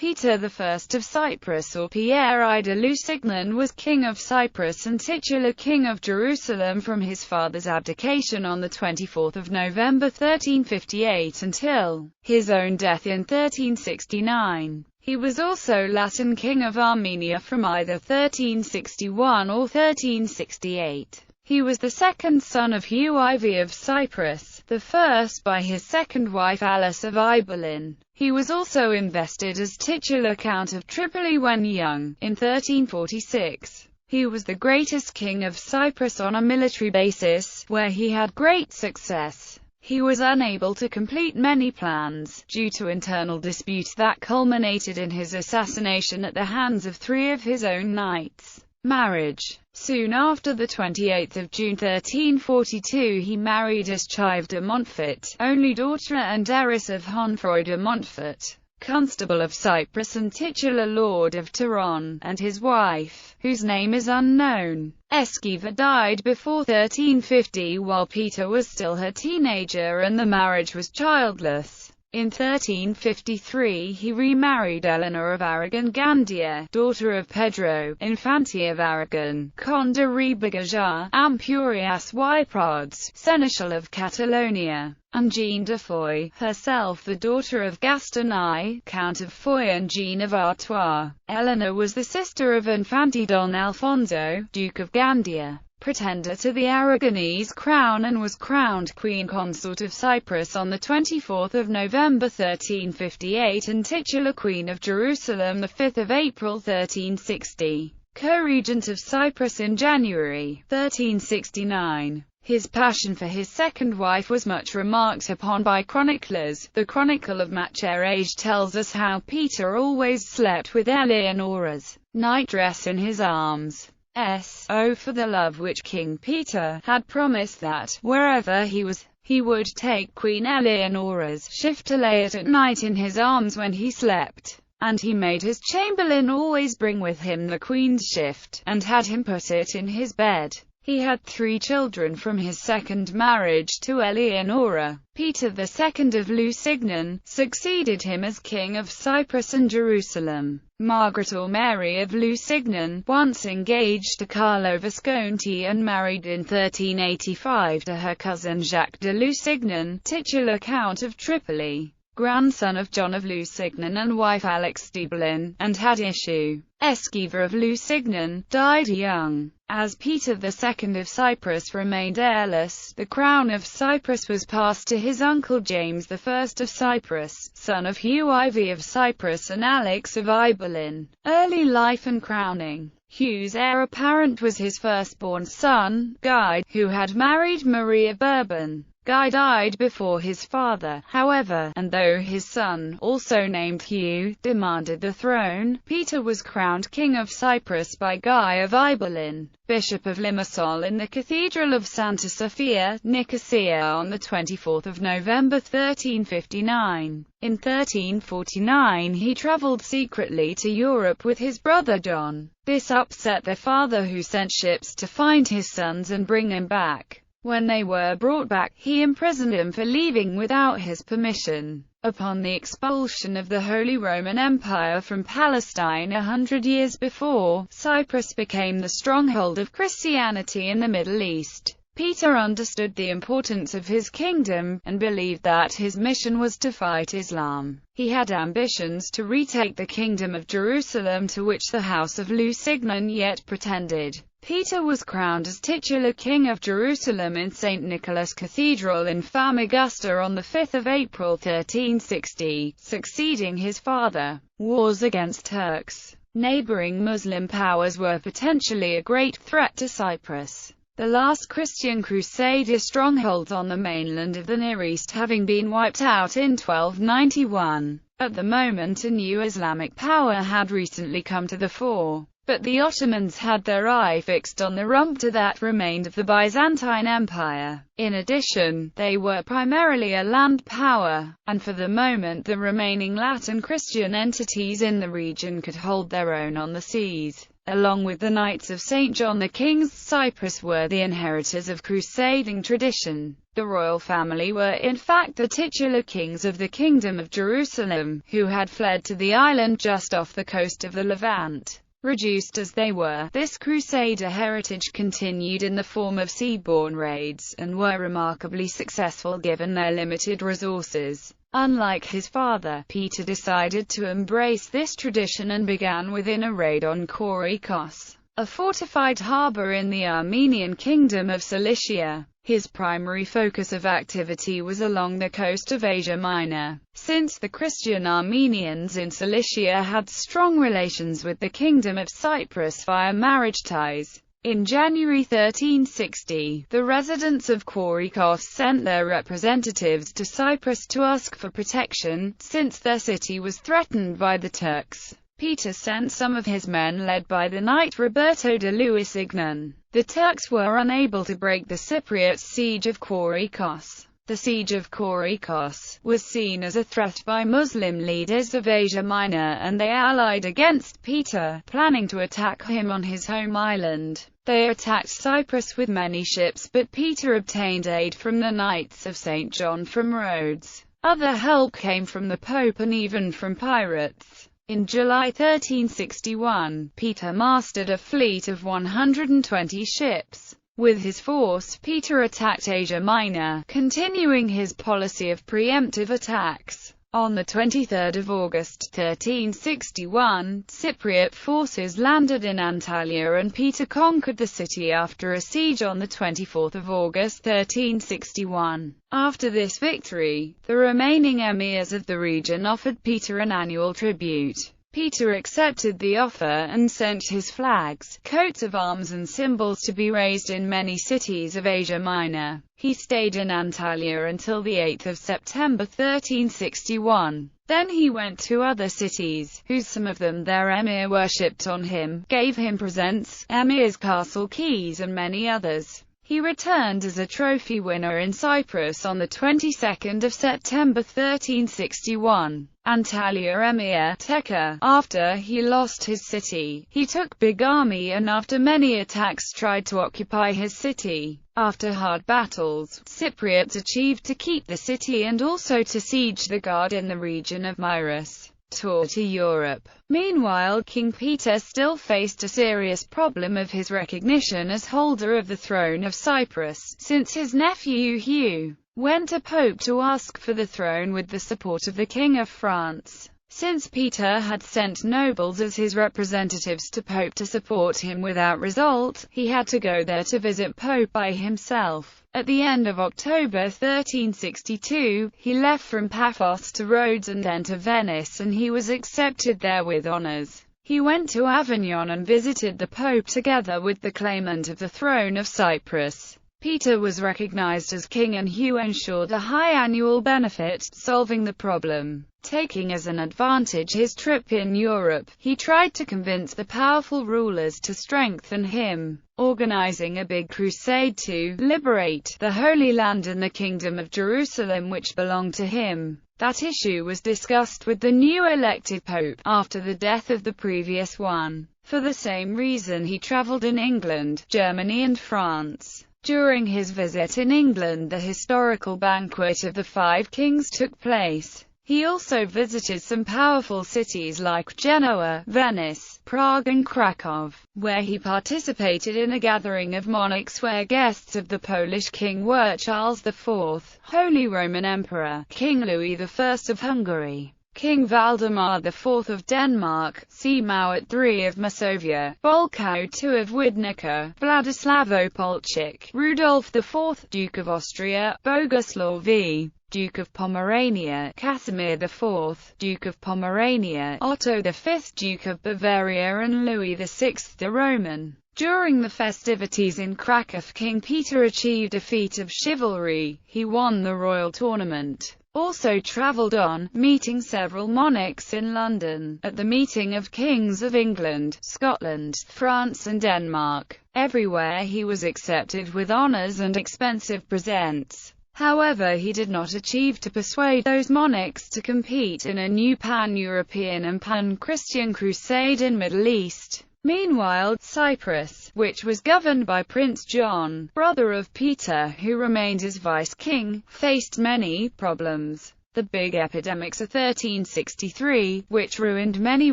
Peter I of Cyprus, or Pierre I de Lusignan, was king of Cyprus and titular king of Jerusalem from his father's abdication on 24 November 1358 until his own death in 1369. He was also Latin king of Armenia from either 1361 or 1368. He was the second son of I of Cyprus, the first by his second wife Alice of Ibelin. He was also invested as titular Count of Tripoli when young, in 1346. He was the greatest king of Cyprus on a military basis, where he had great success. He was unable to complete many plans, due to internal disputes that culminated in his assassination at the hands of 3 of his own knights. Marriage. Soon after the 28th of June 1342 he married Eschyve de Montfort, only daughter and heiress of Honfroy de Montfort, Constable of Cyprus and titular Lord of Tyrone, and his wife, whose name is unknown. Eschyve died before 1350 while Peter was still her teenager and the marriage was childless. In 1353 he remarried Eleanor of Aragon-Gandia, daughter of Pedro, Infante of Aragon, Conde de Ribagajá, Ampurias y Prades, Seneschal of Catalonia, and Jean de Foix, herself the daughter of Gaston I, Count of Foix and Jean of Artois. Eleanor was the sister of Infante Don Alfonso, Duke of Gandia, pretender to the Aragonese crown, and was crowned Queen Consort of Cyprus on 24 November 1358 and titular Queen of Jerusalem 5 April 1360. Co-regent of Cyprus in January 1369. His passion for his second wife was much remarked upon by chroniclers. The Chronicle of Macherage tells us how Peter always slept with Eleonora's nightdress in his arms. For the love which King Peter had promised that, wherever he was, he would take Queen Eleonora's shift to lay it at night in his arms when he slept. And he made his chamberlain always bring with him the Queen's shift, and had him put it in his bed. He had 3 children from his second marriage to Eleonora. Peter II of Lusignan succeeded him as king of Cyprus and Jerusalem. Margaret or Mary of Lusignan, once engaged to Carlo Visconti and married in 1385 to her cousin Jacques de Lusignan, titular Count of Tripoli, grandson of John of Lusignan and wife Alix d'Ibelin, and had issue. Eschyve of Lusignan died young. As Peter II of Cyprus remained heirless, the crown of Cyprus was passed to his uncle James I of Cyprus, son of Iv of Cyprus and Alix of Ibelin. Early life and crowning. Hugh's heir apparent was his firstborn son, Guy, who had married Maria Bourbon. Guy died before his father, however, and though his son, also named Hugh, demanded the throne, Peter was crowned king of Cyprus by Guy of Ibelin, bishop of Limassol in the Cathedral of Santa Sophia, Nicosia on 24 November 1359. In 1349 he travelled secretly to Europe with his brother John. This upset their father, who sent ships to find his sons and bring them back. When they were brought back, he imprisoned them for leaving without his permission. Upon the expulsion of the Holy Roman Empire from Palestine 100 years before, Cyprus became the stronghold of Christianity in the Middle East. Peter understood the importance of his kingdom, and believed that his mission was to fight Islam. He had ambitions to retake the kingdom of Jerusalem, to which the House of Lusignan yet pretended. Peter was crowned as titular king of Jerusalem in St. Nicholas Cathedral in Famagusta on 5 April 1360, succeeding his father. Wars against Turks. Neighboring Muslim powers were potentially a great threat to Cyprus. The last Christian Crusader strongholds on the mainland of the Near East having been wiped out in 1291. At the moment a new Islamic power had recently come to the fore, but the Ottomans had their eye fixed on the rump that remained of the Byzantine Empire. In addition, they were primarily a land power, and for the moment the remaining Latin Christian entities in the region could hold their own on the seas. Along with the Knights of St. John the Kings, Cyprus were the inheritors of crusading tradition. The royal family were in fact the titular kings of the Kingdom of Jerusalem, who had fled to the island just off the coast of the Levant. Reduced as they were, this Crusader heritage continued in the form of Seaborne Raids, and were remarkably successful given their limited resources. Unlike his father, Peter decided to embrace this tradition and began within a raid on Korikos, a fortified harbour in the Armenian Kingdom of Cilicia. His primary focus of activity was along the coast of Asia Minor, since the Christian Armenians in Cilicia had strong relations with the Kingdom of Cyprus via marriage ties. In January 1360, the residents of Korikos sent their representatives to Cyprus to ask for protection, since their city was threatened by the Turks. Peter sent some of his men led by the knight Roberto de Lusignan. The Turks were unable to break the Cypriot siege of Korikos. The siege of Korikos was seen as a threat by Muslim leaders of Asia Minor, and they allied against Peter, planning to attack him on his home island. They attacked Cyprus with many ships, but Peter obtained aid from the Knights of St. John from Rhodes. Other help came from the Pope and even from pirates. In July 1361, Peter mastered a fleet of 120 ships. With his force, Peter attacked Asia Minor, continuing his policy of preemptive attacks. On 23 August 1361, Cypriot forces landed in Antalya and Peter conquered the city after a siege on 24 August 1361. After this victory, the remaining emirs of the region offered Peter an annual tribute. Peter accepted the offer and sent his flags, coats of arms and symbols to be raised in many cities of Asia Minor. He stayed in Antalya until 8 September 1361. Then he went to other cities, whose some of them their emir worshipped on him, gave him presents, emir's castle keys and many others. He returned as a trophy winner in Cyprus on the 22nd of September 1361. Antalya Emir Teka. After he lost his city, he took big army and after many attacks tried to occupy his city. After hard battles, Cypriots achieved to keep the city and also to siege the guard in the region of Myros. Tour to Europe. Meanwhile, King Peter still faced a serious problem of his recognition as holder of the throne of Cyprus, since his nephew Hugh went to Pope to ask for the throne with the support of the King of France. Since Peter had sent nobles as his representatives to Pope to support him without result, he had to go there to visit Pope by himself. At the end of October 1362, he left from Paphos to Rhodes and then to Venice, and he was accepted there with honors. He went to Avignon and visited the Pope together with the claimant of the throne of Cyprus. Peter was recognized as king and Hugh ensured a high annual benefit, solving the problem. Taking as an advantage his trip in Europe, he tried to convince the powerful rulers to strengthen him, organizing a big crusade to liberate the Holy Land and the Kingdom of Jerusalem which belonged to him. That issue was discussed with the new elected pope, after the death of the previous one. For the same reason he traveled in England, Germany and France. During his visit in England, the historical banquet of the Five Kings took place. He also visited some powerful cities like Genoa, Venice, Prague and Krakow, where he participated in a gathering of monarchs where guests of the Polish king were Charles IV, Holy Roman Emperor, King Louis I of Hungary, King Valdemar IV of Denmark, Siemowit III of Masovia, Bolko II of Widnica, Vladislav Opolchik, Rudolf IV, Duke of Austria, Boguslaw V, Duke of Pomerania, Casimir IV, Duke of Pomerania, Otto V, Duke of Bavaria and Louis VI the Roman. During the festivities in Krakow, King Peter achieved a feat of chivalry. He won the royal tournament. Also travelled on, meeting several monarchs in London, at the meeting of kings of England, Scotland, France and Denmark. Everywhere he was accepted with honours and expensive presents. However, he did not achieve to persuade those monarchs to compete in a new pan-European and pan-Christian crusade in Middle East. Meanwhile, Cyprus which was governed by Prince John, brother of Peter, who remained as vice-king, faced many problems. The big epidemics of 1363, which ruined many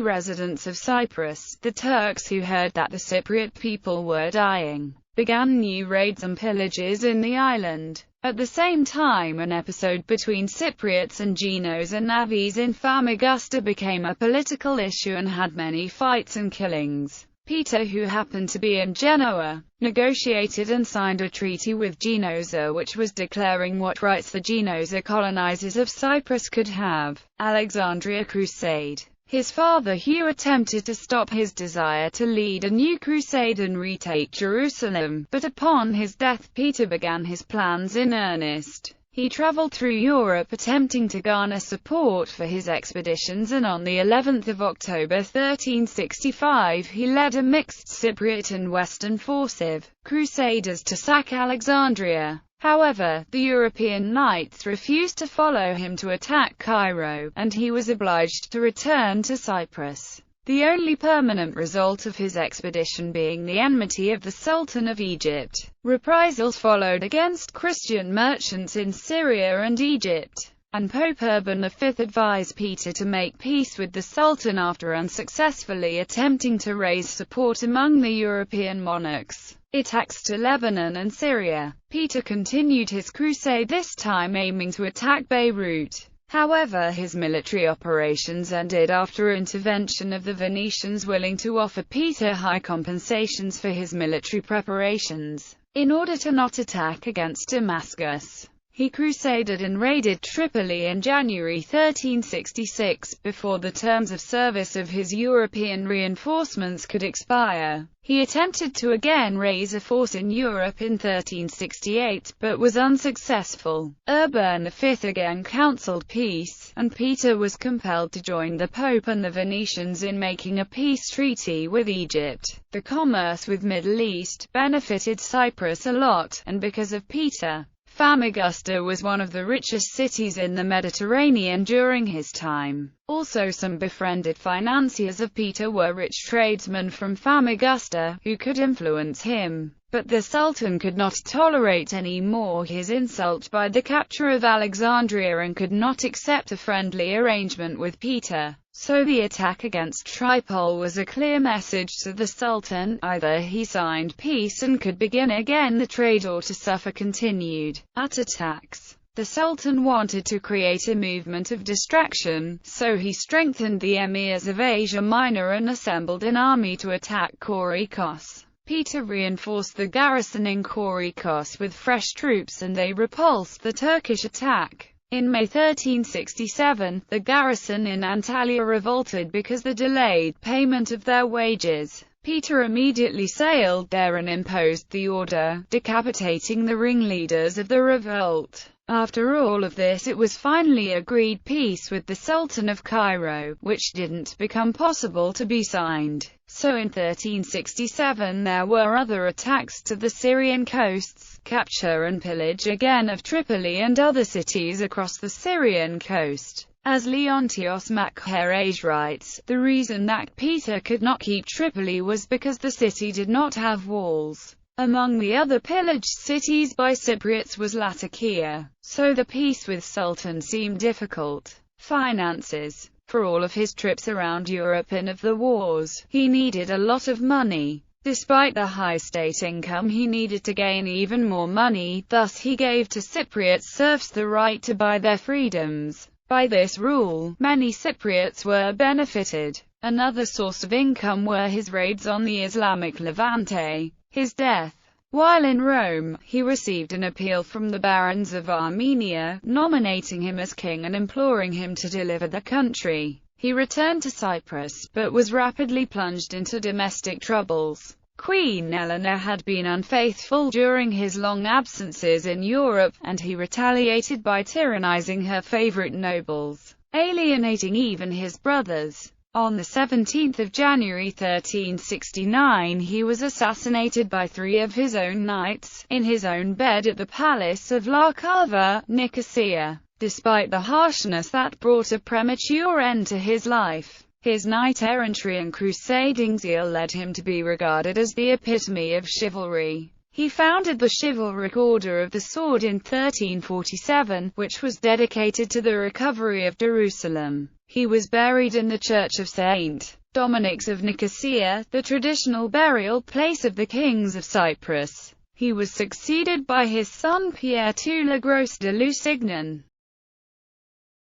residents of Cyprus, the Turks, who heard that the Cypriot people were dying, began new raids and pillages in the island. At the same time, an episode between Cypriots and Genos and Navis in Famagusta became a political issue and had many fights and killings. Peter, who happened to be in Genoa, negotiated and signed a treaty with Genoa which was declaring what rights the Genoa colonizers of Cyprus could have. Alexandria Crusade. His father Hugh attempted to stop his desire to lead a new crusade and retake Jerusalem, but upon his death Peter began his plans in earnest. He traveled through Europe attempting to garner support for his expeditions, and on the 11th of October 1365 he led a mixed Cypriot and Western forces, crusaders, to sack Alexandria. However, the European knights refused to follow him to attack Cairo, and he was obliged to return to Cyprus. The only permanent result of his expedition being the enmity of the Sultan of Egypt. Reprisals followed against Christian merchants in Syria and Egypt, and Pope Urban V advised Peter to make peace with the Sultan after unsuccessfully attempting to raise support among the European monarchs. Attacks to Lebanon and Syria. Peter continued his crusade, this time aiming to attack Beirut. However, his military operations ended after intervention of the Venetians, willing to offer Peter high compensations for his military preparations. In order to not attack against Damascus, he crusaded and raided Tripoli in January 1366, before the terms of service of his European reinforcements could expire. He attempted to again raise a force in Europe in 1368, but was unsuccessful. Urban V again counselled peace, and Peter was compelled to join the Pope and the Venetians in making a peace treaty with Egypt. The commerce with Middle East benefited Cyprus a lot, and because of Peter, Famagusta was one of the richest cities in the Mediterranean during his time. Also, some befriended financiers of Peter were rich tradesmen from Famagusta, who could influence him. But the Sultan could not tolerate any more his insult by the capture of Alexandria and could not accept a friendly arrangement with Peter. So the attack against Tripoli was a clear message to the Sultan: either he signed peace and could begin again the trade, or to suffer continued attacks. The Sultan wanted to create a movement of distraction, so he strengthened the emirs of Asia Minor and assembled an army to attack Corycos. Peter reinforced the garrison in Corycos with fresh troops, and they repulsed the Turkish attack. In May 1367, the garrison in Antalya revolted because the delayed payment of their wages. Peter immediately sailed there and imposed the order, decapitating the ringleaders of the revolt. After all of this, it was finally agreed peace with the Sultan of Cairo, which didn't become possible to be signed. So in 1367 there were other attacks to the Syrian coasts, capture and pillage again of Tripoli and other cities across the Syrian coast. As Leontios Makheraj writes, the reason that Peter could not keep Tripoli was because the city did not have walls. Among the other pillaged cities by Cypriots was Latakia, so the peace with Sultan seemed difficult. Finances. For all of his trips around Europe and of the wars, he needed a lot of money. Despite the high state income, he needed to gain even more money, thus he gave to Cypriot serfs the right to buy their freedoms. By this rule, many Cypriots were benefited. Another source of income were his raids on the Islamic Levante. His death. While in Rome, he received an appeal from the barons of Armenia, nominating him as king and imploring him to deliver the country. He returned to Cyprus, but was rapidly plunged into domestic troubles. Queen Eleanor had been unfaithful during his long absences in Europe, and he retaliated by tyrannizing her favorite nobles, alienating even his brothers. On the 17th of January 1369 he was assassinated by 3 of his own knights, in his own bed at the palace of La Calva, Nicosia. Despite the harshness that brought a premature end to his life, His knight-errantry and crusading zeal led him to be regarded as the epitome of chivalry. He founded the chivalric Order of the Sword in 1347, which was dedicated to the recovery of Jerusalem. He was buried in the Church of St. Dominic's of Nicosia, the traditional burial place of the kings of Cyprus. He was succeeded by his son Pierre II le Gros de Lusignan.